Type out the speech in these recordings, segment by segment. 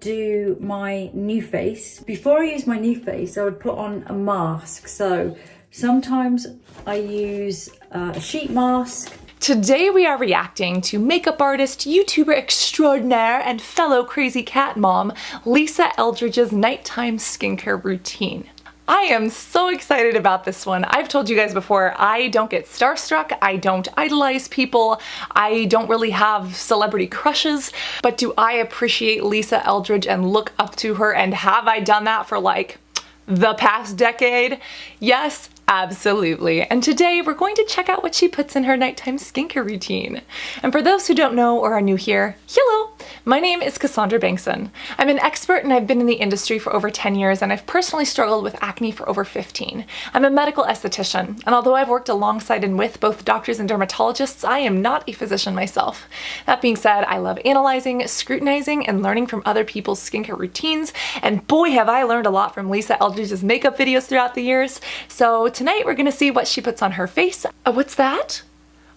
do my new face. Before I use my new face, I would put on a mask. So sometimes I use a sheet mask. Today we are reacting to makeup artist, YouTuber extraordinaire, and fellow crazy cat mom, Lisa Eldridge's nighttime skincare routine. I am so excited about this one. I've told you guys before, I don't get starstruck, I don't idolize people, I don't really have celebrity crushes, but do I appreciate Lisa Eldridge and look up to her, and have I done that for like the past decade? Yes, absolutely. And today we're going to check out what she puts in her nighttime skincare routine. And for those who don't know or are new here, hello! My name is Cassandra Bankson. I'm an expert and I've been in the industry for over 10 years, and I've personally struggled with acne for over 15. I'm a medical esthetician, and although I've worked alongside and with both doctors and dermatologists, I am not a physician myself. That being said, I love analyzing, scrutinizing, and learning from other people's skincare routines, and boy have I learned a lot from Lisa Eldridge's makeup videos throughout the years. So tonight we're gonna see what she puts on her face. What's that?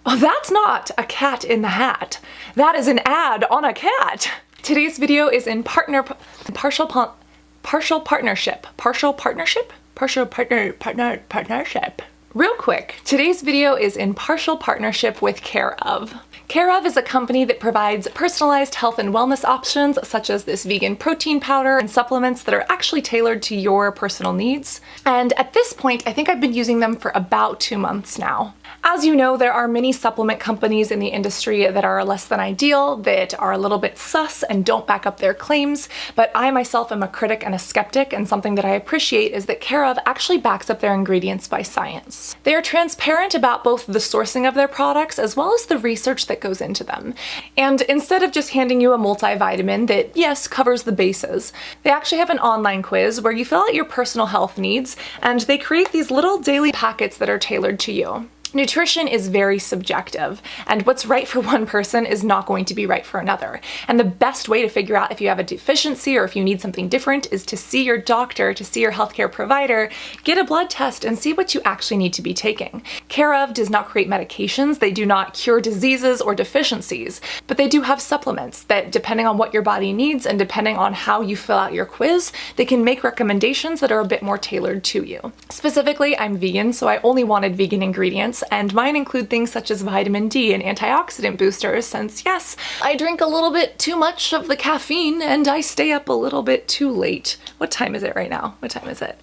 Oh, that's not a cat in the hat. That is an ad on a cat. Today's video is in partial partnership. Real quick, today's video is in partial partnership with Care of. Care of is a company that provides personalized health and wellness options such as this vegan protein powder and supplements that are actually tailored to your personal needs. And at this point, I think I've been using them for about 2 months now. As you know, there are many supplement companies in the industry that are less than ideal, that are a little bit sus and don't back up their claims, but I myself am a critic and a skeptic, and something that I appreciate is that Care of actually backs up their ingredients by science. They are transparent about both the sourcing of their products as well as the research that goes into them. And instead of just handing you a multivitamin that, yes, covers the bases, they actually have an online quiz where you fill out your personal health needs, and they create these little daily packets that are tailored to you. Nutrition is very subjective, and what's right for one person is not going to be right for another. And the best way to figure out if you have a deficiency or if you need something different is to see your doctor, to see your healthcare provider, get a blood test, and see what you actually need to be taking. Care of does not create medications, they do not cure diseases or deficiencies, but they do have supplements that, depending on what your body needs and depending on how you fill out your quiz, they can make recommendations that are a bit more tailored to you. Specifically, I'm vegan, so I only wanted vegan ingredients, and mine include things such as vitamin D and antioxidant boosters, since yes, I drink a little bit too much of the caffeine and I stay up a little bit too late. What time is it right now? What time is it?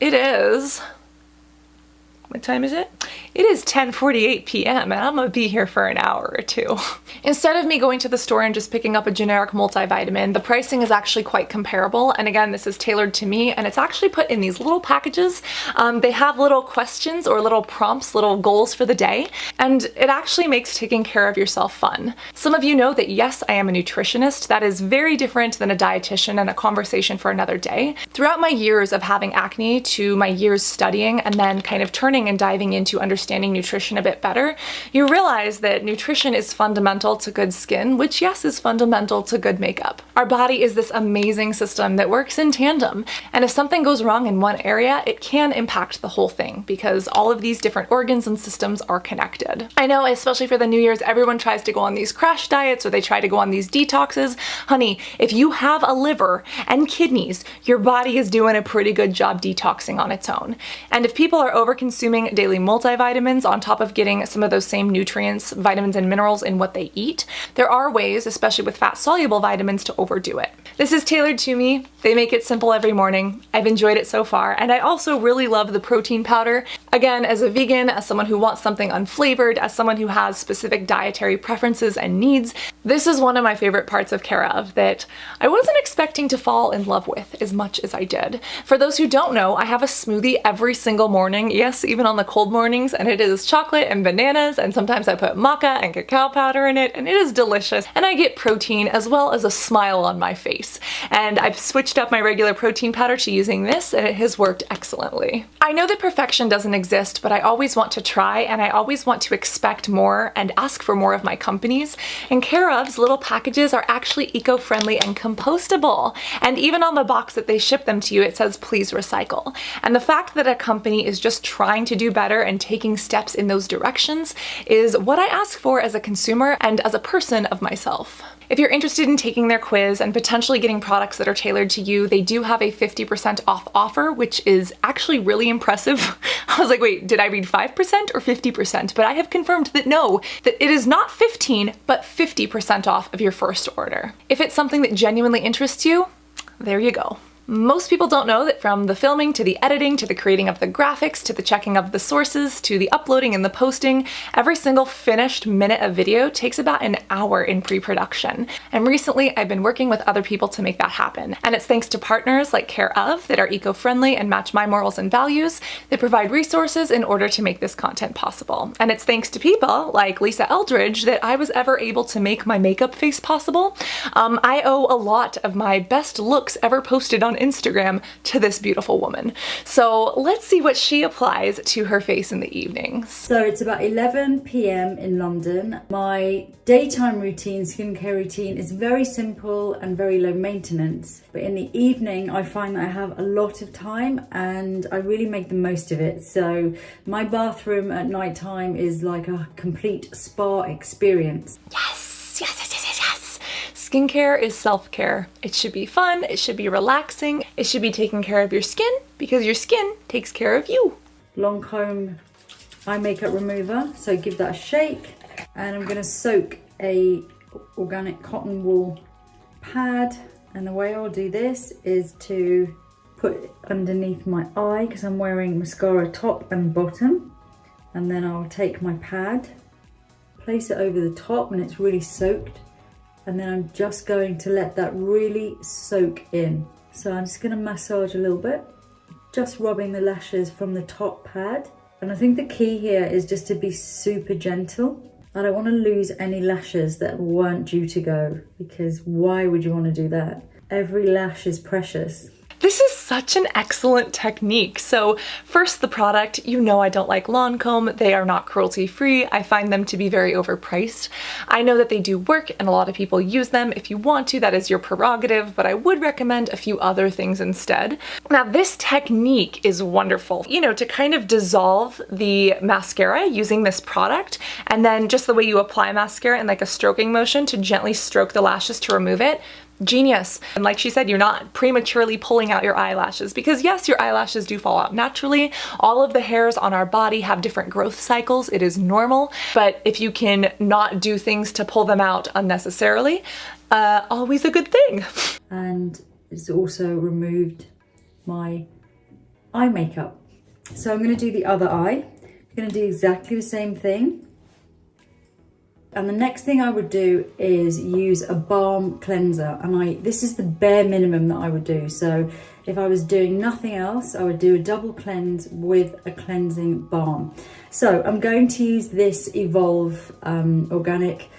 What time is it? It is 10:48 p.m. and I'm gonna be here for an hour or two. Instead of me going to the store and just picking up a generic multivitamin, the pricing is actually quite comparable. And again, this is tailored to me, and it's actually put in these little packages. They have little questions or little prompts, little goals for the day, and it actually makes taking care of yourself fun. Some of you know that yes, I am a nutritionist. That is very different than a dietitian, and a conversation for another day. Throughout my years of having acne to my years studying and then kind of turning and diving into understanding nutrition a bit better, you realize that nutrition is fundamental to good skin, which yes, is fundamental to good makeup. Our body is this amazing system that works in tandem, and if something goes wrong in one area, it can impact the whole thing because all of these different organs and systems are connected. I know, especially for the New Year's, everyone tries to go on these crash diets or they try to go on these detoxes. Honey, if you have a liver and kidneys, your body is doing a pretty good job detoxing on its own. And if people are over-consuming daily multivitamins on top of getting some of those same nutrients, vitamins, and minerals in what they eat, there are ways, especially with fat-soluble vitamins, to overdo it. This is tailored to me. They make it simple every morning. I've enjoyed it so far, and I also really love the protein powder. Again, as a vegan, as someone who wants something unflavored, as someone who has specific dietary preferences and needs, this is one of my favorite parts of Care of that I wasn't expecting to fall in love with as much as I did. For those who don't know, I have a smoothie every single morning, yes, even on the cold mornings, and it is chocolate and bananas, and sometimes I put maca and cacao powder in it, and it is delicious, and I get protein as well as a smile on my face. And I've switched up my regular protein powder to using this, and it has worked excellently. I know that perfection doesn't exist, but I always want to try, and I always want to expect more and ask for more of my companies, and Care of's little packages are actually eco-friendly and compostable, and even on the box that they ship them to you, it says please recycle. And the fact that a company is just trying to do better and taking steps in those directions is what I ask for as a consumer and as a person of myself. If you're interested in taking their quiz and potentially getting products that are tailored to you, they do have a 50% off offer, which is actually really impressive. I was like, wait, did I read 5% or 50%? But I have confirmed that no, that it is not 15, but 50% off of your first order. If it's something that genuinely interests you, there you go. Most people don't know that from the filming to the editing to the creating of the graphics to the checking of the sources to the uploading and the posting, every single finished minute of video takes about an hour in pre-production. And recently I've been working with other people to make that happen. And it's thanks to partners like Care Of that are eco-friendly and match my morals and values that provide resources in order to make this content possible. And it's thanks to people like Lisa Eldridge that I was ever able to make my makeup face possible. I owe a lot of my best looks ever posted on Instagram to this beautiful woman. So let's see what she applies to her face in the evenings. So it's about 11 p.m. in London. My daytime routine, skincare routine, is very simple and very low maintenance. But in the evening, I find that I have a lot of time and I really make the most of it. So my bathroom at night time is like a complete spa experience. Yes, yes, yes, yes, yes, yes. Skincare is self-care. It should be fun, it should be relaxing, it should be taking care of your skin because your skin takes care of you. Lancome eye makeup remover, so give that a shake. And I'm gonna soak a organic cotton wool pad. And the way I'll do this is to put it underneath my eye because I'm wearing mascara top and bottom. And then I'll take my pad, place it over the top when it's really soaked. And then I'm just going to let that really soak in. So I'm just gonna massage a little bit, just rubbing the lashes from the top pad. And I think the key here is just to be super gentle. I don't wanna lose any lashes that weren't due to go, because why would you wanna do that? Every lash is precious. This is such an excellent technique. So first, the product, you know I don't like Lancome. They are not cruelty-free. I find them to be very overpriced. I know that they do work and a lot of people use them. If you want to, that is your prerogative, but I would recommend a few other things instead. Now, this technique is wonderful, you know, to kind of dissolve the mascara using this product, and then just the way you apply mascara in like a stroking motion to gently stroke the lashes to remove it. Genius. And like she said, you're not prematurely pulling out your eyelashes, because yes, your eyelashes do fall out naturally. All of the hairs on our body have different growth cycles. It is normal. But if you can not do things to pull them out unnecessarily, always a good thing. And it's also removed my eye makeup. So I'm going to do the other eye. I'm going to do exactly the same thing. And the next thing I would do is use a balm cleanser. And this is the bare minimum that I would do. So if I was doing nothing else, I would do a double cleanse with a cleansing balm. So I'm going to use this Evolve Organic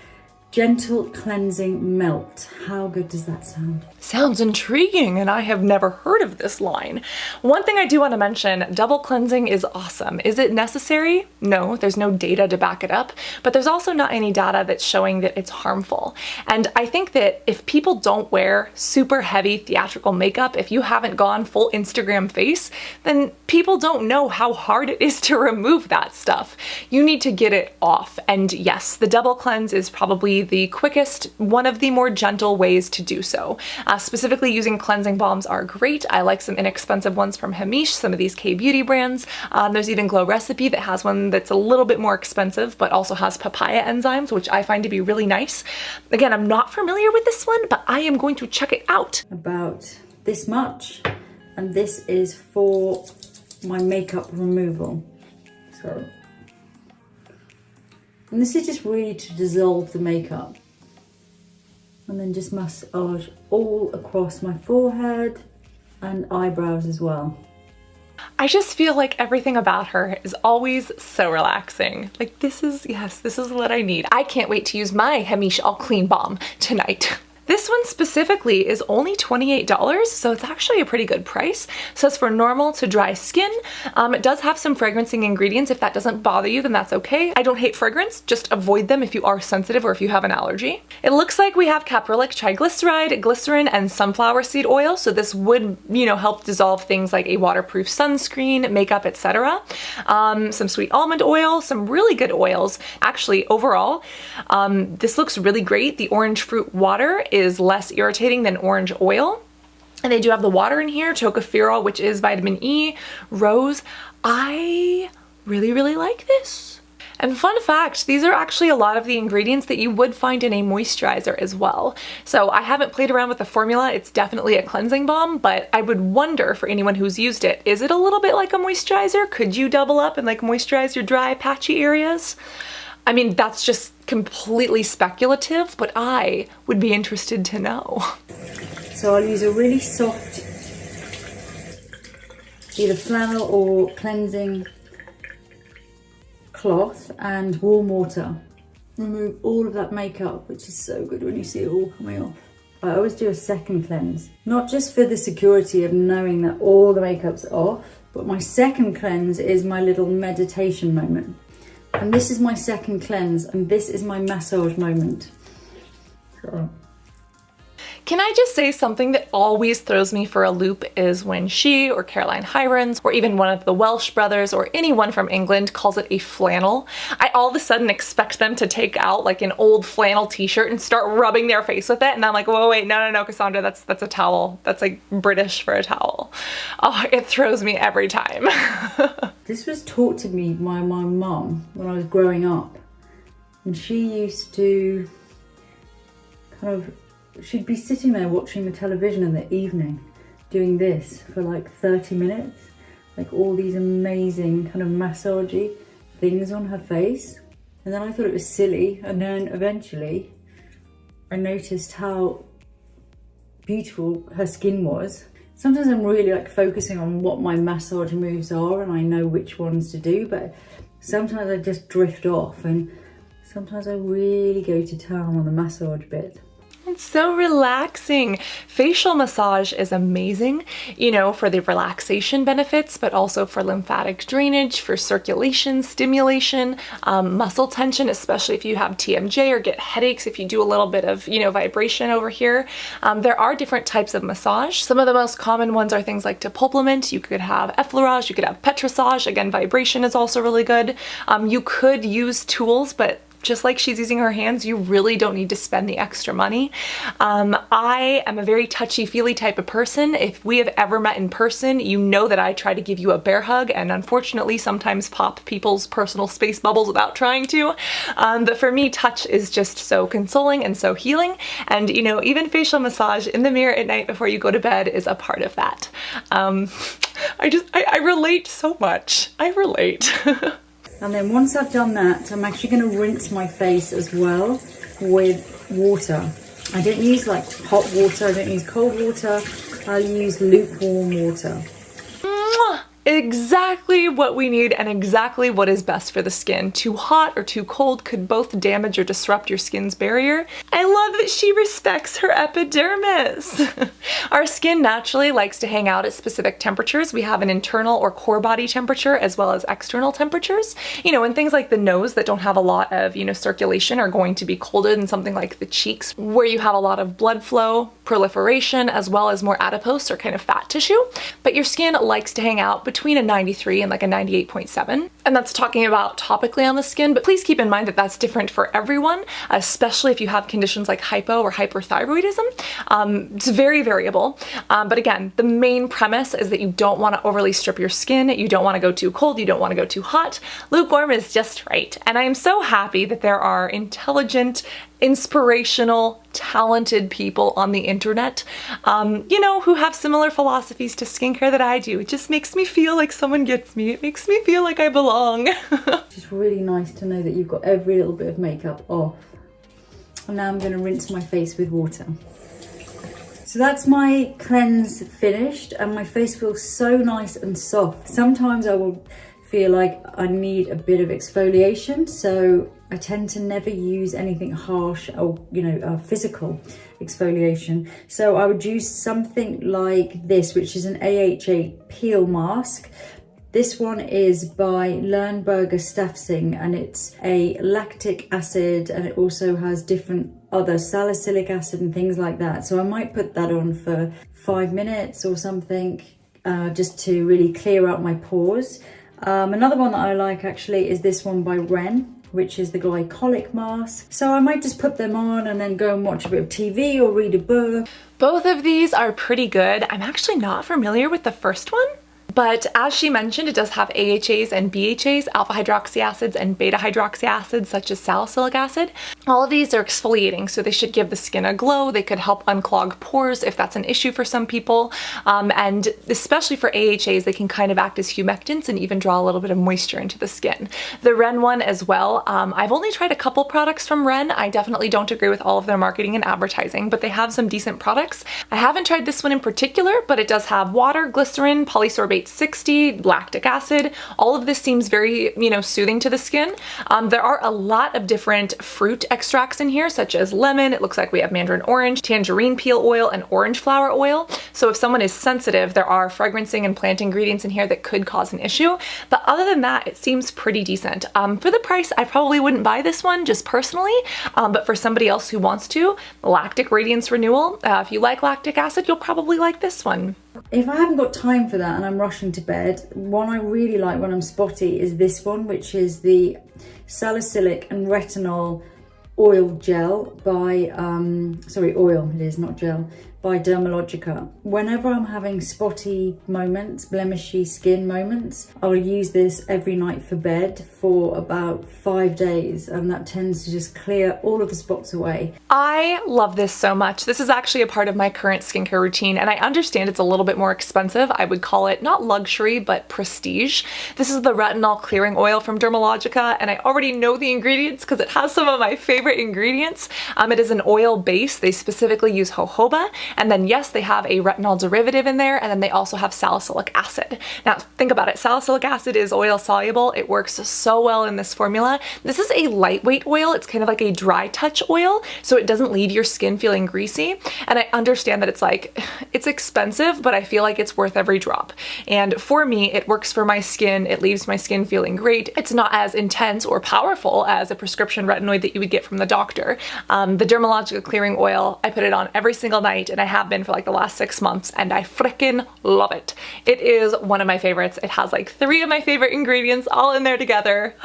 Gentle Cleansing Melt. How good does that sound? Sounds intriguing, and I have never heard of this line. One thing I do want to mention, double cleansing is awesome. Is it necessary? No, there's no data to back it up, but there's also not any data that's showing that it's harmful. And I think that if people don't wear super heavy theatrical makeup, if you haven't gone full Instagram face, then people don't know how hard it is to remove that stuff. You need to get it off. And yes, the double cleanse is probably the quickest, one of the more gentle ways to do so. Specifically, using cleansing balms are great. I like some inexpensive ones from Hamish, some of these K-beauty brands. There's even Glow Recipe that has one that's a little bit more expensive, but also has papaya enzymes, which I find to be really nice. Again, I'm not familiar with this one, but I am going to check it out. About this much, and this is for my makeup removal. So, and this is just really to dissolve the makeup. And then just massage all across my forehead and eyebrows as well. I just feel like everything about her is always so relaxing. Like this is what I need. I can't wait to use my Hamish All Clean Balm tonight. This one specifically is only $28, so it's actually a pretty good price. It says for normal to dry skin. It does have some fragrancing ingredients. If that doesn't bother you, then that's okay. I don't hate fragrance, just avoid them if you are sensitive or if you have an allergy. It looks like we have caprylic, triglyceride, glycerin, and sunflower seed oil, so this would, help dissolve things like a waterproof sunscreen, makeup, etc. Some sweet almond oil, some really good oils. Actually, overall, this looks really great. The orange fruit water is less irritating than orange oil. And they do have the water in here, tocopherol, which is vitamin E, rose. I really, really like this. And fun fact, these are actually a lot of the ingredients that you would find in a moisturizer as well. So I haven't played around with the formula. It's definitely a cleansing balm, but I would wonder for anyone who's used it, is it a little bit like a moisturizer? Could you double up and like moisturize your dry, patchy areas? I mean, that's just completely speculative, but I would be interested to know. So I'll use a really soft, either flannel or cleansing cloth and warm water. Remove all of that makeup, which is so good when you see it all coming off. I always do a second cleanse, not just for the security of knowing that all the makeup's off, but my second cleanse is my little meditation moment. And this is my second cleanse, and this is my massage moment. Sure. Can I just say something that always throws me for a loop is when she or Caroline Hirons or even one of the Welsh brothers or anyone from England calls it a flannel. I all of a sudden expect them to take out like an old flannel t-shirt and start rubbing their face with it, and I'm like, whoa, wait, no, Cassandra, that's a towel. That's like British for a towel. Oh, it throws me every time. This was taught to me by my mum when I was growing up, and she used to she'd be sitting there watching the television in the evening doing this for like 30 minutes, like all these amazing kind of massagey things on her face. And then I thought it was silly, and then eventually I noticed how beautiful her skin was. Sometimes I'm really like focusing on what my massage moves are and I know which ones to do, but sometimes I just drift off, and sometimes I really go to town on the massage bit. It's so relaxing. Facial massage is amazing, for the relaxation benefits, but also for lymphatic drainage, for circulation, stimulation, muscle tension, especially if you have TMJ or get headaches, if you do a little bit of, vibration over here. There are different types of massage. Some of the most common ones are things like depulpament. You could have effleurage, you could have petrissage. Again, vibration is also really good. You could use tools, but just like she's using her hands, you really don't need to spend the extra money. I am a very touchy-feely type of person. If we have ever met in person, you know that I try to give you a bear hug and unfortunately sometimes pop people's personal space bubbles without trying to. But for me, touch is just so consoling and so healing. And even facial massage in the mirror at night before you go to bed is a part of that. I relate so much. I relate. And then once I've done that, I'm actually going to rinse my face as well with water. I don't use like hot water, I don't use cold water, I'll use lukewarm water. Exactly what we need and exactly what is best for the skin. Too hot or too cold could both damage or disrupt your skin's barrier. I love that she respects her epidermis. Our skin naturally likes to hang out at specific temperatures. We have an internal or core body temperature as well as external temperatures. And things like the nose that don't have a lot of, circulation are going to be colder than something like the cheeks where you have a lot of blood flow, proliferation, as well as more adipose or kind of fat tissue. But your skin likes to hang out between a 93 and like a 98.7. And that's talking about topically on the skin, but please keep in mind that that's different for everyone, especially if you have conditions like hypo or hyperthyroidism. It's very variable. But again, the main premise is that you don't want to overly strip your skin. You don't want to go too cold. You don't want to go too hot. Lukewarm is just right. And I am so happy that there are intelligent, inspirational, talented people on the internet, who have similar philosophies to skincare that I do. It just makes me feel like someone gets me. It makes me feel like I belong. It's just really nice to know that you've got every little bit of makeup off. And now I'm going to rinse my face with water. So that's my cleanse finished, and my face feels so nice and soft. Sometimes I will feel like I need a bit of exfoliation, so I tend to never use anything harsh or physical. exfoliation. So I would use something like this, which is an AHA peel mask. This one is by Lernberger Stafsing, and it's a lactic acid, and it also has different other salicylic acid and things like that. So I might put that on for 5 minutes or something, just to really clear out my pores. Another one that I like actually is this one by Ren, which is the glycolic mask. So I might just put them on and then go and watch a bit of TV or read a book. Both of these are pretty good. I'm actually not familiar with the first one. But as she mentioned, it does have AHAs and BHAs, alpha hydroxy acids and beta hydroxy acids, such as salicylic acid. All of these are exfoliating, so they should give the skin a glow. They could help unclog pores if that's an issue for some people. And especially for AHAs, they can kind of act as humectants and even draw a little bit of moisture into the skin. The Ren one as well. I've only tried a couple products from Ren. I definitely don't agree with all of their marketing and advertising, but they have some decent products. I haven't tried this one in particular, but it does have water, glycerin, polysorbate 60, lactic acid. All of this seems very, soothing to the skin. There are a lot of different fruit extracts in here, such as lemon. It looks like we have mandarin orange, tangerine peel oil, and orange flower oil. So if someone is sensitive, there are fragrancing and plant ingredients in here that could cause an issue. But other than that, it seems pretty decent. For the price, I probably wouldn't buy this one just personally, but for somebody else who wants to, Lactic Radiance Renewal, if you like lactic acid, you'll probably like this one. If I haven't got time for that and I'm rushing to bed, one I really like when I'm spotty is this one, which is the salicylic and retinol oil gel by, oil, it is not gel, by Dermalogica. Whenever I'm having spotty moments, blemishy skin moments, I'll use this every night for bed for about 5 days, and that tends to just clear all of the spots away. I love this so much. This is actually a part of my current skincare routine, and I understand it's a little bit more expensive. I would call it not luxury, but prestige. This is the retinol clearing oil from Dermalogica, and I already know the ingredients because it has some of my favorite ingredients. It is an oil base. They specifically use jojoba, and then yes, they have a retinol derivative in there, and then they also have salicylic acid. Now think about it, salicylic acid is oil soluble. It works so well in this formula. This is a lightweight oil. It's kind of like a dry touch oil, so it doesn't leave your skin feeling greasy. And I understand that it's expensive, but I feel like it's worth every drop. And for me, it works for my skin. It leaves my skin feeling great. It's not as intense or powerful as a prescription retinoid that you would get from the doctor. The Dermalogica clearing oil, I put it on every single night, and I have been for like the last 6 months, and I frickin' love it. It is one of my favorites. It has like 3 of my favorite ingredients all in there together.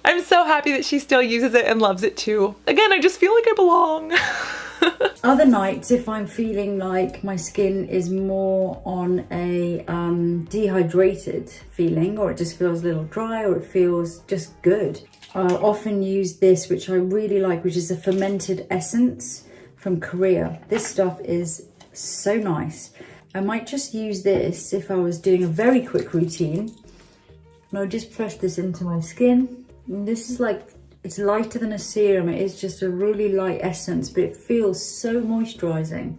I'm so happy that she still uses it and loves it too. Again, I just feel like I belong. Other nights, if I'm feeling like my skin is more on a dehydrated feeling, or it just feels a little dry, or it feels just good, I'll often use this, which I really like, which is a fermented essence from Korea. This stuff is so nice. I might just use this if I was doing a very quick routine, and I'll just press this into my skin. And this is like, it's lighter than a serum. It is just a really light essence, but it feels so moisturizing.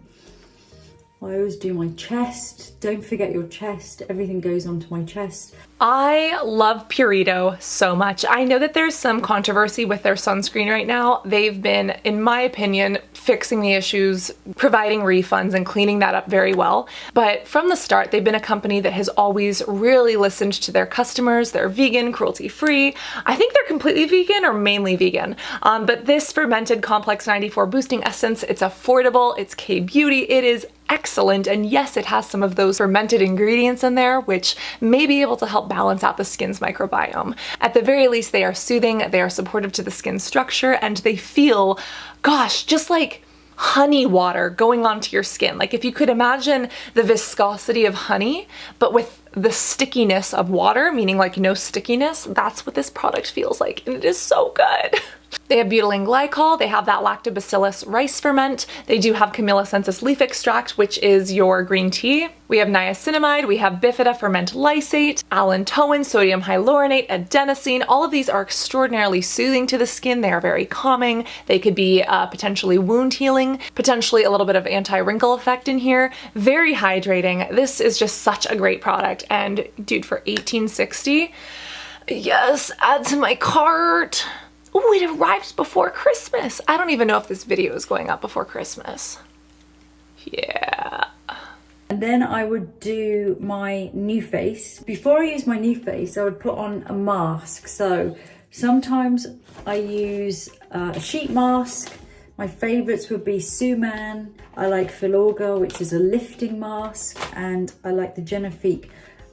I always do my chest. Don't forget your chest. Everything goes onto my chest. I love Purito so much. I know that there's some controversy with their sunscreen right now. They've been, in my opinion, fixing the issues, providing refunds and cleaning that up very well. But from the start, they've been a company that has always really listened to their customers. They're vegan, cruelty-free. I think they're completely vegan or mainly vegan. But this fermented complex 94 boosting essence, it's affordable, it's K-beauty, it is excellent, and yes, it has some of those fermented ingredients in there which may be able to help balance out the skin's microbiome. At the very least, they are soothing, they are supportive to the skin structure, and they feel, gosh, just like honey water going onto your skin. Like if you could imagine the viscosity of honey, but with the stickiness of water, meaning like no stickiness, that's what this product feels like, and it is so good. They have butylene glycol, they have that lactobacillus rice ferment, they do have Camellia leaf extract, which is your green tea. We have niacinamide, we have bifida ferment lysate, allantoin, sodium hyaluronate, adenosine. All of these are extraordinarily soothing to the skin. They are very calming. They could be potentially wound healing, potentially a little bit of anti-wrinkle effect in here. Very hydrating. This is just such a great product. And dude, for $18.60, yes, add to my cart. Oh, it arrives before Christmas. I don't even know if this video is going up before Christmas. Yeah. And then I would do my new face. Before I use my new face, I would put on a mask. So sometimes I use a sheet mask. My favorites would be Suman. I like Filorga, which is a lifting mask, and I like the Genifique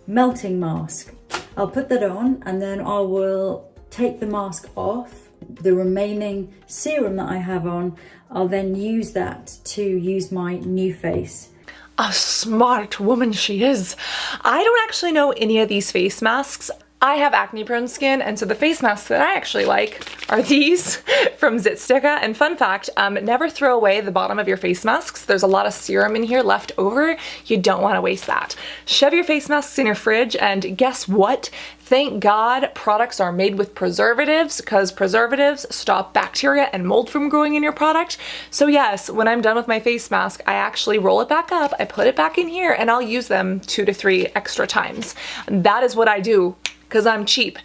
melting mask. I'll put that on and then I will take the mask off. The remaining serum that I have on, I'll then use that to use my new face. A smart woman she is. I don't actually know any of these face masks. I have acne prone skin, and so the face masks that I actually like are these from Zitstica. And fun fact, never throw away the bottom of your face masks. There's a lot of serum in here left over. You don't want to waste that. Shove your face masks in your fridge, and guess what? Thank God products are made with preservatives, because preservatives stop bacteria and mold from growing in your product. So yes, when I'm done with my face mask, I actually roll it back up, I put it back in here, and I'll use them 2 to 3 extra times. That is what I do, because I'm cheap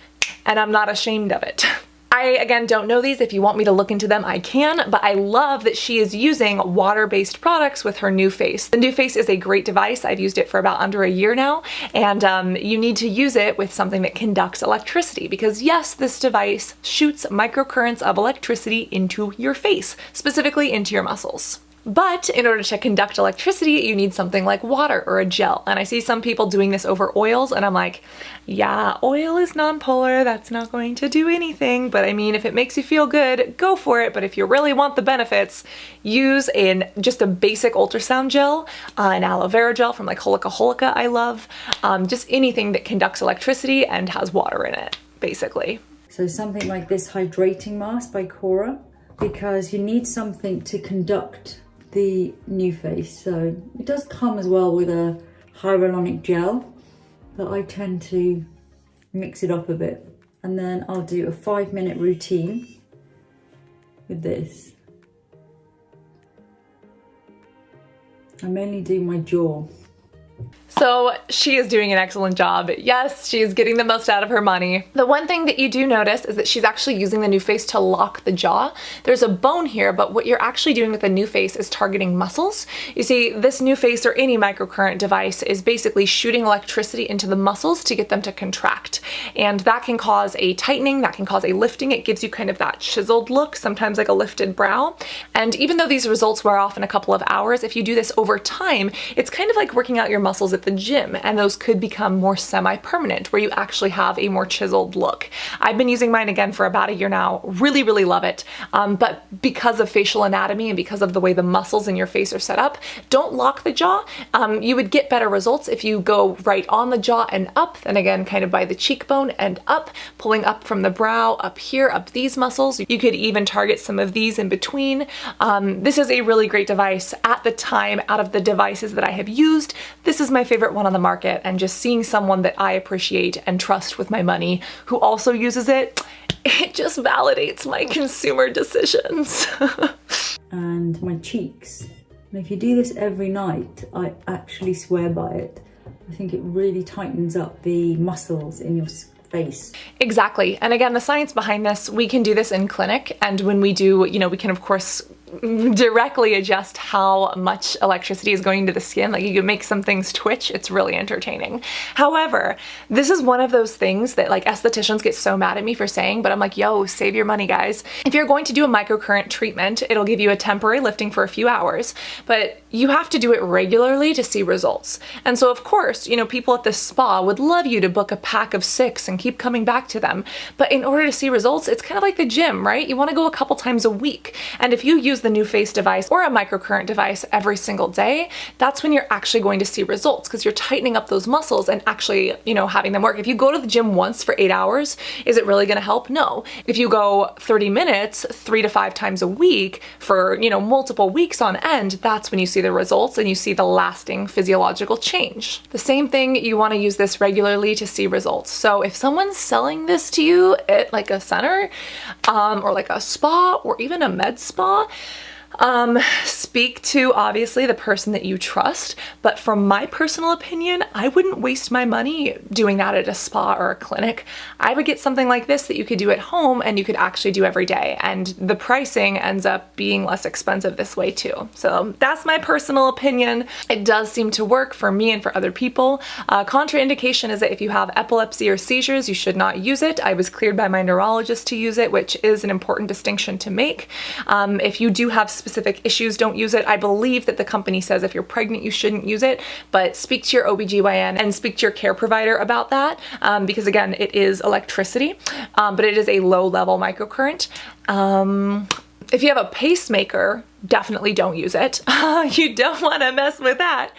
and I'm not ashamed of it. I, again, don't know these. If you want me to look into them, I can, but I love that she is using water-based products with her new face. The new face is a great device. I've used it for about under a year now, and you need to use it with something that conducts electricity, because yes, this device shoots microcurrents of electricity into your face, specifically into your muscles. But in order to conduct electricity, you need something like water or a gel. And I see some people doing this over oils, and I'm like, yeah, oil is nonpolar, that's not going to do anything. But I mean, if it makes you feel good, go for it. But if you really want the benefits, use just a basic ultrasound gel, an aloe vera gel from like Holika Holika I love. Just anything that conducts electricity and has water in it, basically. So something like this hydrating mask by Cora, because you need something to conduct the new face. So it does come as well with a hyaluronic gel, but I tend to mix it up a bit. And then I'll do a 5-minute routine with this. I mainly do my jaw. So she is doing an excellent job. Yes, she is getting the most out of her money. The one thing that you do notice is that she's actually using the new face to lock the jaw. There's a bone here, but what you're actually doing with the new face is targeting muscles. You see, this new face or any microcurrent device is basically shooting electricity into the muscles to get them to contract. And that can cause a tightening, that can cause a lifting. It gives you kind of that chiseled look, sometimes like a lifted brow. And even though these results wear off in a couple of hours, if you do this over time, it's kind of like working out your muscles at the gym, and those could become more semi-permanent where you actually have a more chiseled look. I've been using mine again for about a year now. Really, really love it. But because of facial anatomy and because of the way the muscles in your face are set up, don't lock the jaw. You would get better results if you go right on the jaw and up, then again kind of by the cheekbone and up, pulling up from the brow, up here, up these muscles. You could even target some of these in between. This is a really great device. At the time, out of the devices that I have used, this is my favorite one on the market, and just seeing someone that I appreciate and trust with my money who also uses it, it just validates my consumer decisions. And my cheeks. And if you do this every night, I actually swear by it. I think it really tightens up the muscles in your face. Exactly. And again, the science behind this, we can do this in clinic, and when we do, we can of course directly adjust how much electricity is going to the skin. Like, you can make some things twitch. It's really entertaining. However, this is one of those things that like estheticians get so mad at me for saying, but I'm like, yo, save your money, guys. If you're going to do a microcurrent treatment, it'll give you a temporary lifting for a few hours, but you have to do it regularly to see results. And so of course, people at the spa would love you to book a pack of 6 and keep coming back to them. But in order to see results, it's kind of like the gym, right? You want to go a couple times a week. And if you use the new face device or a microcurrent device every single day, that's when you're actually going to see results, because you're tightening up those muscles and actually, having them work. If you go to the gym once for 8 hours, is it really going to help? No. If you go 30 minutes, 3 to 5 times a week for, multiple weeks on end, that's when you see the results and you see the lasting physiological change. The same thing, you want to use this regularly to see results. So if someone's selling this to you at like a center, or like a spa or even a med spa, Speak to obviously the person that you trust, but from my personal opinion, I wouldn't waste my money doing that at a spa or a clinic. I would get something like this that you could do at home and you could actually do every day, and the pricing ends up being less expensive this way too. So that's my personal opinion. It does seem to work for me and for other people. Contraindication is that if you have epilepsy or seizures, you should not use it. I was cleared by my neurologist to use it, which is an important distinction to make. If you do have specific issues, don't use it. I believe that the company says if you're pregnant, you shouldn't use it, but speak to your OBGYN and speak to your care provider about that, because again, it is electricity, but it is a low-level microcurrent. If you have a pacemaker, definitely don't use it. You don't want to mess with that.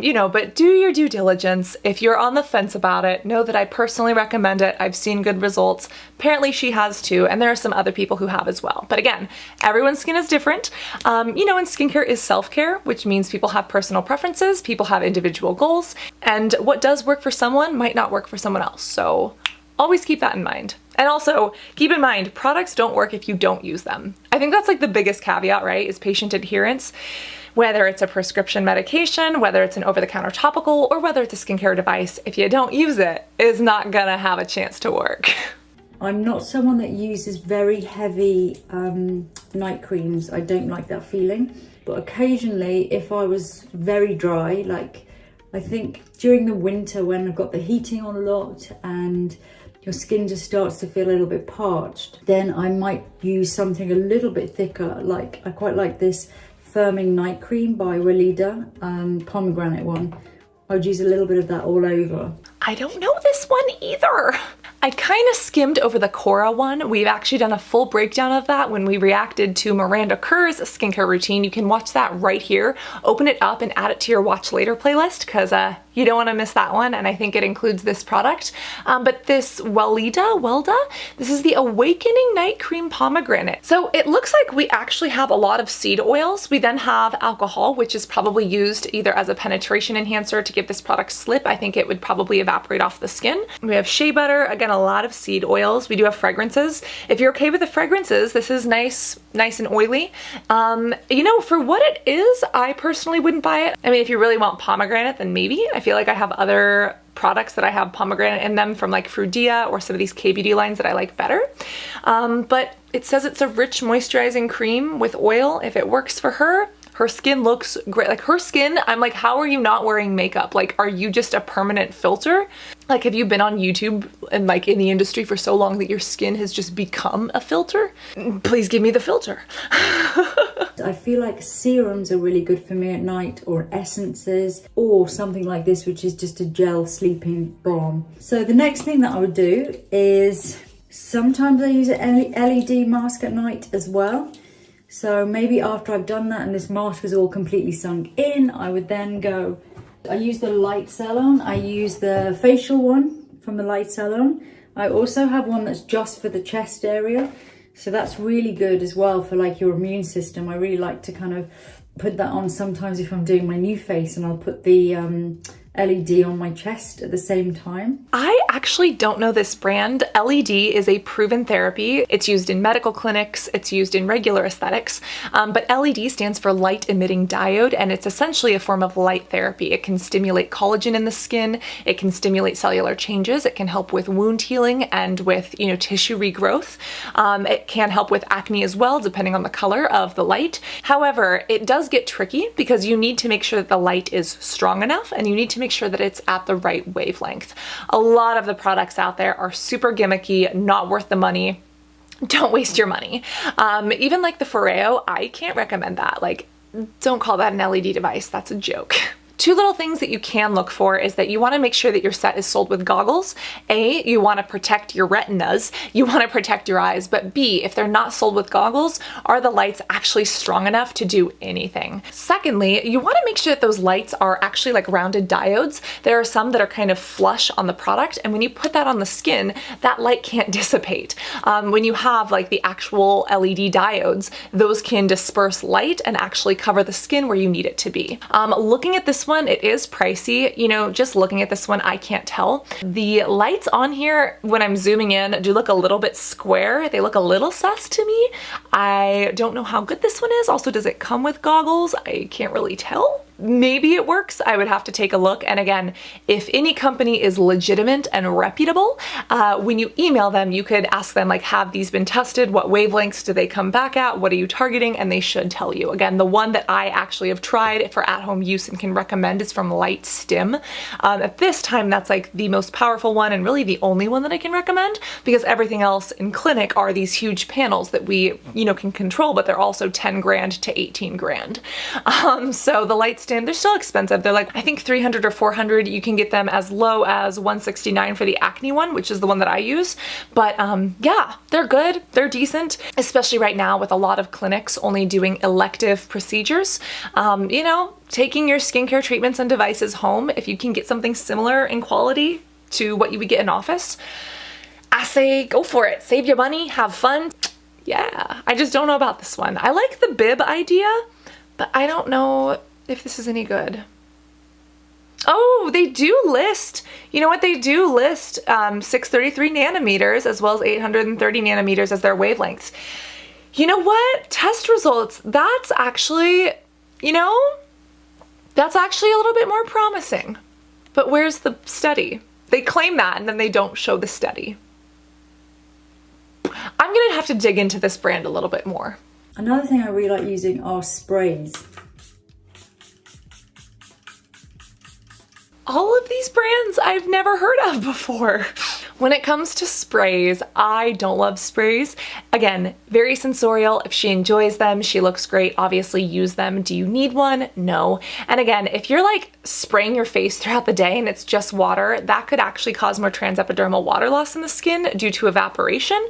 You know, but do your due diligence. If you're on the fence about it, know that I personally recommend it. I've seen good results. Apparently she has too, and there are some other people who have as well. But again, everyone's skin is different. You know, and skincare is self-care, which means people have personal preferences, people have individual goals, and what does work for someone might not work for someone else. So always keep that in mind. And also, keep in mind, products don't work if you don't use them. I think that's like the biggest caveat, right, is patient adherence. Whether it's a prescription medication, whether it's an over-the-counter topical, or whether it's a skincare device, if you don't use it, it's not gonna have a chance to work. I'm not someone that uses very heavy night creams. I don't like that feeling. But occasionally, if I was very dry, like I think during the winter when I've got the heating on a lot and your skin just starts to feel a little bit parched, then I might use something a little bit thicker. Like I quite like this firming night cream by Weleda, pomegranate one. I'd use a little bit of that all over. I don't know this one either. I kind of skimmed over the Cora one. We've actually done a full breakdown of that when we reacted to Miranda Kerr's skincare routine. You can watch that right here. Open it up and add it to your watch later playlist because you don't want to miss that one, and I think it includes this product. But this Weleda, this is the Awakening Night Cream Pomegranate. So it looks like we actually have a lot of seed oils. We then have alcohol, which is probably used either as a penetration enhancer to give this product slip. I think it would probably evaporate off the skin. We have shea butter, again, a lot of seed oils. We do have fragrances. If you're okay with the fragrances, this is nice and oily. You know, for what it is, I personally wouldn't buy it. I mean, if you really want pomegranate, then maybe. I feel like I have other products that I have pomegranate in them from like Frudia or some of these K-beauty lines that I like better. But it says it's a rich moisturizing cream with oil. If it works for her, her skin looks great. Like her skin, I'm like, how are you not wearing makeup? Like, are you just a permanent filter? Like, have you been on YouTube and like in the industry for so long that your skin has just become a filter? Please give me the filter. I feel like serums are really good for me at night, or essences, or something like this, which is just a gel sleeping balm. So the next thing that I would do is sometimes I use an LED mask at night as well. So maybe after I've done that and this mask is all completely sunk in, I would then go, I use the Light Salon. I use the facial one from the Light Salon. I also have one that's just for the chest area. So that's really good as well for like your immune system. I really like to kind of put that on sometimes if I'm doing my new face, and I'll put the LED on my chest at the same time. I actually don't know this brand. LED is a proven therapy. It's used in medical clinics, it's used in regular aesthetics, but LED stands for light emitting diode, and it's essentially a form of light therapy. It can stimulate collagen in the skin, it can stimulate cellular changes, it can help with wound healing and with, you know, tissue regrowth. It can help with acne as well, depending on the color of the light. However, it does get tricky because you need to make sure that the light is strong enough, and you need to make sure that it's at the right wavelength. A lot of the products out there are super gimmicky, not worth the money. Don't waste your money. Even like the Foreo, I can't recommend that. Like, don't call that an LED device. That's a joke. Two little things that you can look for is that you want to make sure that your set is sold with goggles. A, you want to protect your retinas, you want to protect your eyes, but B, if they're not sold with goggles, are the lights actually strong enough to do anything? Secondly, you want to make sure that those lights are actually like rounded diodes. There are some that are kind of flush on the product, and when you put that on the skin, that light can't dissipate. When you have like the actual LED diodes, those can disperse light and actually cover the skin where you need it to be. Looking at this one. It is pricey. You know, just looking at this one, I can't tell. The lights on here, when I'm zooming in, do look a little bit square. They look a little sus to me. I don't know how good this one is. Also, does it come with goggles? I can't really tell. Maybe it works. I would have to take a look. And again, if any company is legitimate and reputable, when you email them, you could ask them like, have these been tested? What wavelengths do they come back at? What are you targeting? And they should tell you. Again, the one that I actually have tried for at-home use and can recommend is from Light Stim. At this time, that's like the most powerful one and really the only one that I can recommend, because everything else in clinic are these huge panels that we, you know, can control, but they're also 10 grand to 18 grand. So the Light Stim, they're still expensive. They're like, I think 300 or 400. You can get them as low as 169 for the acne one, which is the one that I use. But yeah, they're good. They're decent, especially right now with a lot of clinics only doing elective procedures. You know, taking your skincare treatments and devices home, if you can get something similar in quality to what you would get in office, I say go for it. Save your money, have fun. Yeah, I just don't know about this one. I like the bib idea, but I don't know if this is any good. Oh, they do list, you know what, they do list 633 nanometers as well as 830 nanometers as their wavelengths. You know what, test results, that's actually, you know, that's actually a little bit more promising. But where's the study? They claim that and then they don't show the study. I'm gonna have to dig into this brand a little bit more. Another thing I really like using are sprays. All of these brands I've never heard of before. When it comes to sprays, I don't love sprays. Again, very sensorial. If she enjoys them, she looks great, obviously use them. Do you need one? No. And again, if you're like spraying your face throughout the day and it's just water, that could actually cause more transepidermal water loss in the skin due to evaporation.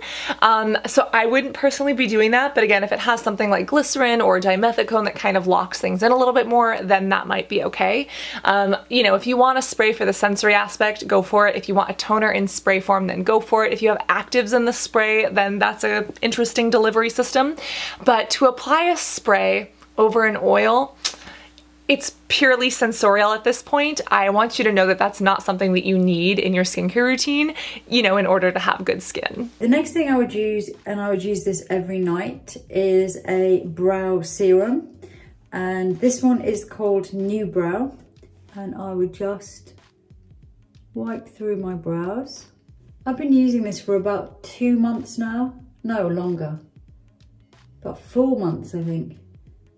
So I wouldn't personally be doing that. But again, if it has something like glycerin or dimethicone that kind of locks things in a little bit more, then that might be okay. You know, if you want a spray for the sensory aspect, go for it. If you want a toner in spray form, then go for it. If you have actives in the spray, then that's an interesting delivery system. But to apply a spray over an oil, it's purely sensorial at this point. I want you to know that that's not something that you need in your skincare routine, you know, in order to have good skin. The next thing I would use, and I would use this every night, is a brow serum. And this one is called New Brow. And I would just wipe through my brows. I've been using this for about 2 months now. No, longer. About 4 months, I think.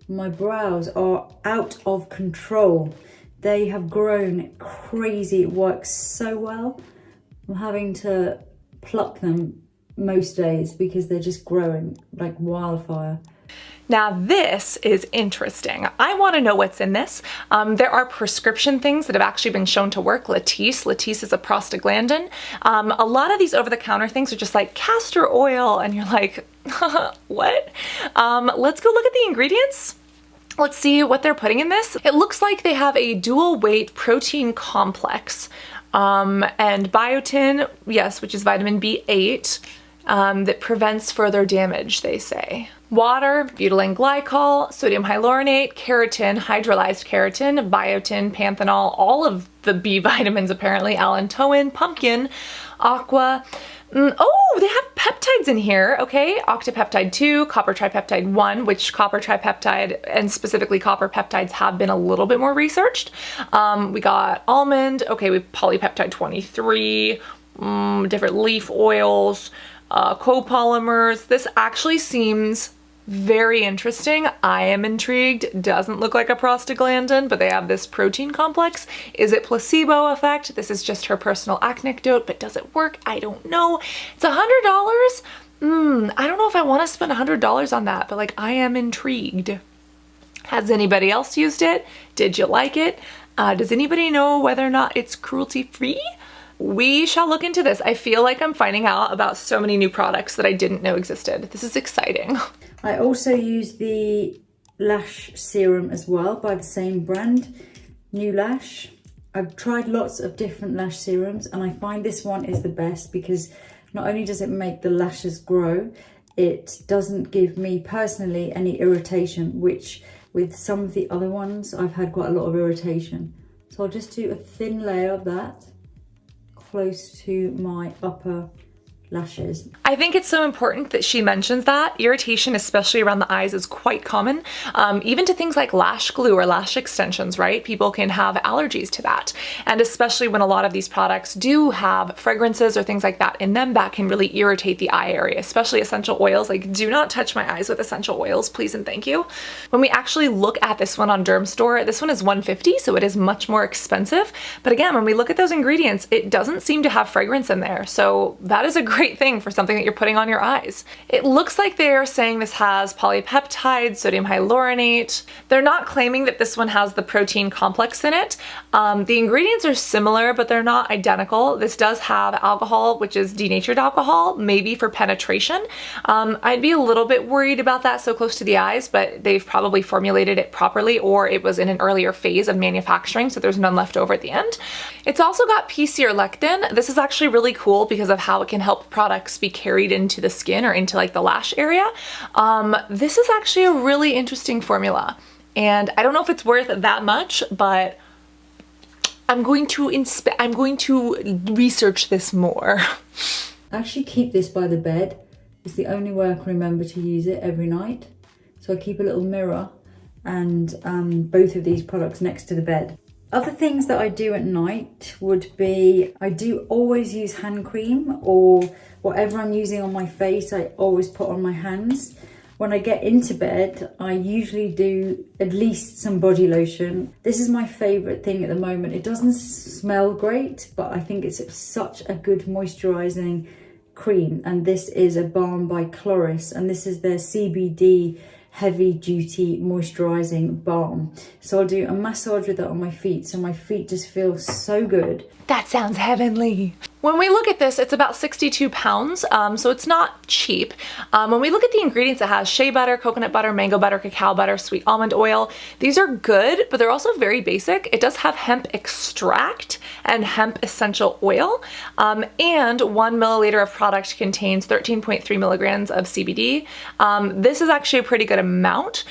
My brows are out of control. They have grown crazy. It works so well. I'm having to pluck them most days because they're just growing like wildfire. Now this is interesting. I want to know what's in this. There are prescription things that have actually been shown to work. Latisse is a prostaglandin. A lot of these over-the-counter things are just like castor oil and you're like, what? Let's go look at the ingredients. Let's see what they're putting in this. It looks like they have a dual weight protein complex and biotin, yes, which is vitamin B8, that prevents further damage, they say. Water, butylene glycol, sodium hyaluronate, keratin, hydrolyzed keratin, biotin, panthenol, all of the B vitamins apparently, allantoin, pumpkin, aqua. Oh, they have peptides in here, okay? Octapeptide 2, copper tripeptide 1, which copper tripeptide and specifically copper peptides have been a little bit more researched. We got almond, okay, we have polypeptide 23, different leaf oils, copolymers. This actually seems very interesting. I am intrigued. Doesn't look like a prostaglandin, but they have this protein complex. Is it placebo effect? This is just her personal anecdote, but does it work? I don't know. It's $100. I don't know if I want to spend $100 on that, but like I am intrigued. Has anybody else used it? Did you like it? Does anybody know whether or not it's cruelty-free? We shall look into this. I feel like I'm finding out about so many new products that I didn't know existed. This is exciting. I also use the lash serum as well by the same brand, New Lash. I've tried lots of different lash serums and I find this one is the best because not only does it make the lashes grow, it doesn't give me personally any irritation, which with some of the other ones, I've had quite a lot of irritation. So I'll just do a thin layer of that close to my upper lashes. I think it's so important that she mentions that. Irritation, especially around the eyes, is quite common, even to things like lash glue or lash extensions, right? People can have allergies to that. And especially when a lot of these products do have fragrances or things like that in them, that can really irritate the eye area, especially essential oils. Like, do not touch my eyes with essential oils, please and thank you. When we actually look at this one on Dermstore, this one is $150, so it is much more expensive. But again, when we look at those ingredients, it doesn't seem to have fragrance in there. So that is a great thing for something that you're putting on your eyes. It looks like they're saying this has polypeptide, sodium hyaluronate. They're not claiming that this one has the protein complex in it. The ingredients are similar, but they're not identical. This does have alcohol, which is denatured alcohol, maybe for penetration. I'd be a little bit worried about that so close to the eyes, but they've probably formulated it properly, or it was in an earlier phase of manufacturing, so there's none left over at the end. It's also got PC or lectin. This is actually really cool because of how it can help products be carried into the skin or into like the lash area. This is actually a really interesting formula, and I don't know if it's worth that much, but I'm going to research this more. I actually keep this by the bed. It's the only way I can remember to use it every night. So I keep a little mirror and both of these products next to the bed. Other things that I do at night would be, I do always use hand cream, or whatever I'm using on my face, I always put on my hands. When I get into bed, I usually do at least some body lotion. This is my favorite thing at the moment. It doesn't smell great, but I think it's such a good moisturizing cream. And this is a balm by Chloris, and this is their CBD heavy duty moisturizing balm. So I'll do a massage with that on my feet, so my feet just feel so good. That sounds heavenly. When we look at this, it's about 62 pounds, so it's not cheap. When we look at the ingredients, it has shea butter, coconut butter, mango butter, cacao butter, sweet almond oil. These are good, but they're also very basic. It does have hemp extract and hemp essential oil, and 1 milliliter of product contains 13.3 milligrams of CBD. This is actually a pretty good amount.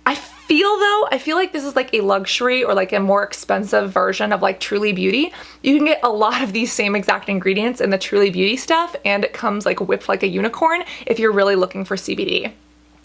I feel like this is like a luxury or like a more expensive version of like Truly Beauty. You can get a lot of these same exact ingredients in the Truly Beauty stuff, and it comes like whipped like a unicorn if you're really looking for CBD.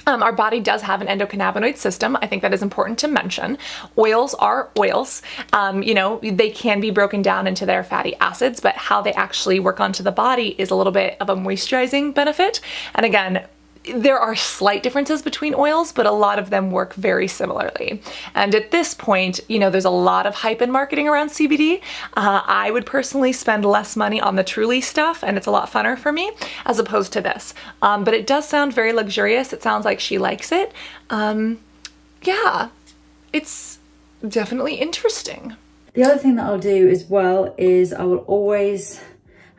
Our body does have an endocannabinoid system. I think that is important to mention. Oils are oils. You know, they can be broken down into their fatty acids, but how they actually work onto the body is a little bit of a moisturizing benefit. And again, there are slight differences between oils, but a lot of them work very similarly. And at this point, you know, there's a lot of hype and marketing around CBD. I would personally spend less money on the Truly stuff, and it's a lot funner for me, as opposed to this. But it does sound very luxurious. It sounds like she likes it. Yeah, it's definitely interesting. The other thing that I'll do as well is I will always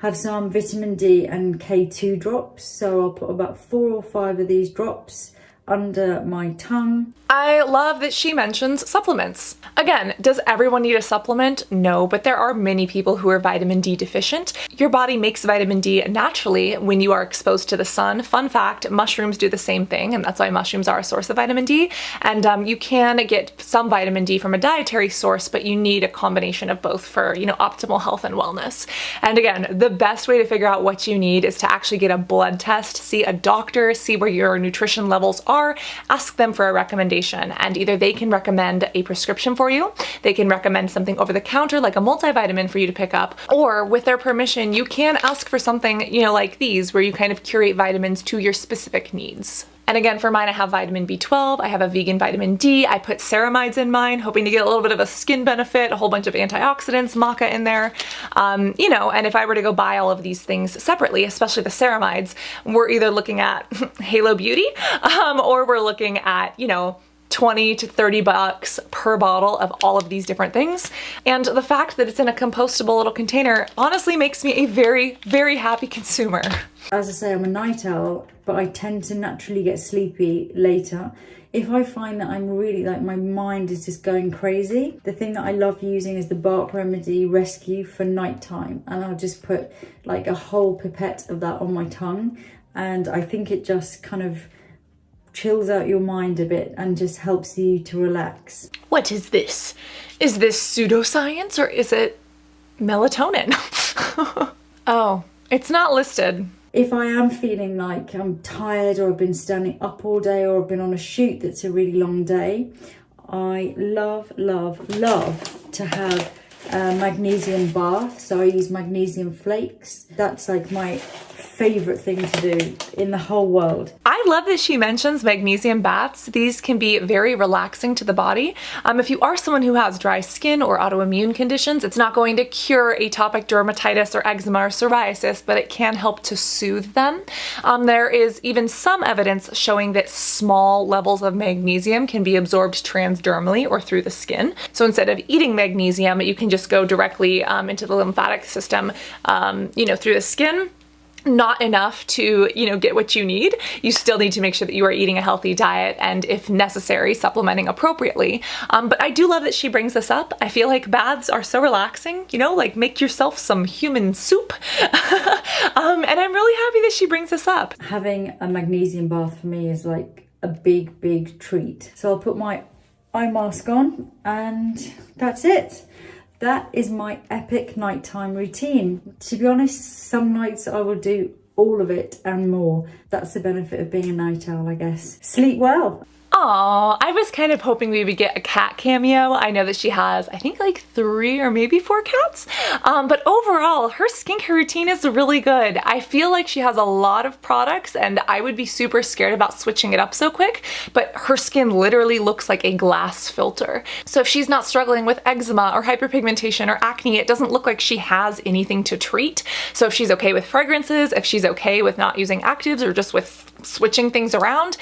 have some vitamin D and K2 drops. So I'll put about 4 or 5 of these drops under my tongue. I love that she mentions supplements. Again, does everyone need a supplement? No, but there are many people who are vitamin D deficient. Your body makes vitamin D naturally when you are exposed to the sun. Fun fact, mushrooms do the same thing, and that's why mushrooms are a source of vitamin D. And you can get some vitamin D from a dietary source, but you need a combination of both for, you know, optimal health and wellness. And again, the best way to figure out what you need is to actually get a blood test, see a doctor, see where your nutrition levels are, ask them for a recommendation, and either they can recommend a prescription for you, they can recommend something over the counter like a multivitamin for you to pick up, or with their permission, you can ask for something, you know, like these, where you kind of curate vitamins to your specific needs. And again, for mine, I have vitamin B12, I have a vegan vitamin D, I put ceramides in mine, hoping to get a little bit of a skin benefit, a whole bunch of antioxidants, maca in there, you know, and if I were to go buy all of these things separately, especially the ceramides, we're either looking at Halo Beauty, or we're looking at, you know, 20 to 30 bucks per bottle of all of these different things. And the fact that it's in a compostable little container honestly makes me a very, very happy consumer. As I say, I'm a night owl, but I tend to naturally get sleepy later. If I find that I'm really, like, my mind is just going crazy, the thing that I love using is the Bark Remedy Rescue for nighttime. And I'll just put like a whole pipette of that on my tongue. And I think it just kind of chills out your mind a bit and just helps you to relax. What is this? Is this pseudoscience or is it melatonin? Oh, it's not listed. If I am feeling like I'm tired, or I've been standing up all day, or I've been on a shoot that's a really long day, I love to have a magnesium bath. So I use magnesium flakes. That's like my favorite thing to do in the whole world. I love that she mentions magnesium baths. These can be very relaxing to the body. If you are someone who has dry skin or autoimmune conditions, it's not going to cure atopic dermatitis or eczema or psoriasis, but it can help to soothe them. There is even some evidence showing that small levels of magnesium can be absorbed transdermally or through the skin. So instead of eating magnesium, you can just go directly into the lymphatic system, through the skin. Not enough to, get what you need. You still need to make sure that you are eating a healthy diet and, if necessary, supplementing appropriately. But I do love that she brings this up. I feel like baths are so relaxing, like make yourself some human soup. And I'm really happy that she brings this up. Having a magnesium bath for me is like a big treat. So I'll put my eye mask on and that's it. That is my epic nighttime routine. To be honest, some nights I will do all of it and more. That's the benefit of being a night owl, I guess. Sleep well. Aw, I was kind of hoping we would get a cat cameo. I know that she has, I think, like 3 or maybe 4 cats. But overall, her skincare routine is really good. I feel like she has a lot of products and I would be super scared about switching it up so quick, but her skin literally looks like a glass filter. So if she's not struggling with eczema or hyperpigmentation or acne, it doesn't look like she has anything to treat. So if she's okay with fragrances, if she's okay with not using actives or just with switching things around,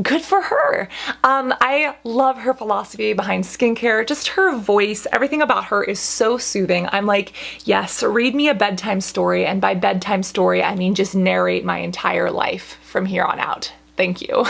good for her. I love her philosophy behind skincare, just her voice, everything about her is so soothing. I'm like, yes, read me a bedtime story, and by bedtime story, I mean just narrate my entire life from here on out. Thank you.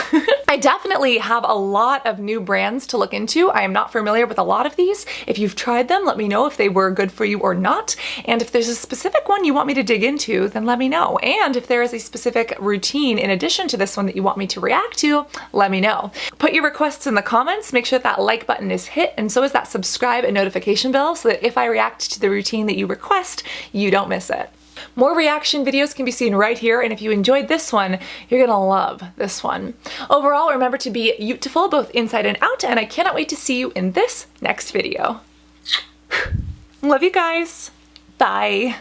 I definitely have a lot of new brands to look into. I am not familiar with a lot of these. If you've tried them, let me know if they were good for you or not. And if there's a specific one you want me to dig into, then let me know. And if there is a specific routine in addition to this one that you want me to react to, let me know. Put your requests in the comments. Make sure that like button is hit, and so is that subscribe and notification bell, so that if I react to the routine that you request, you don't miss it. More reaction videos can be seen right here, and if you enjoyed this one, you're gonna love this one. Overall, remember to be beautiful both inside and out, and I cannot wait to see you in this next video. Love you guys. Bye.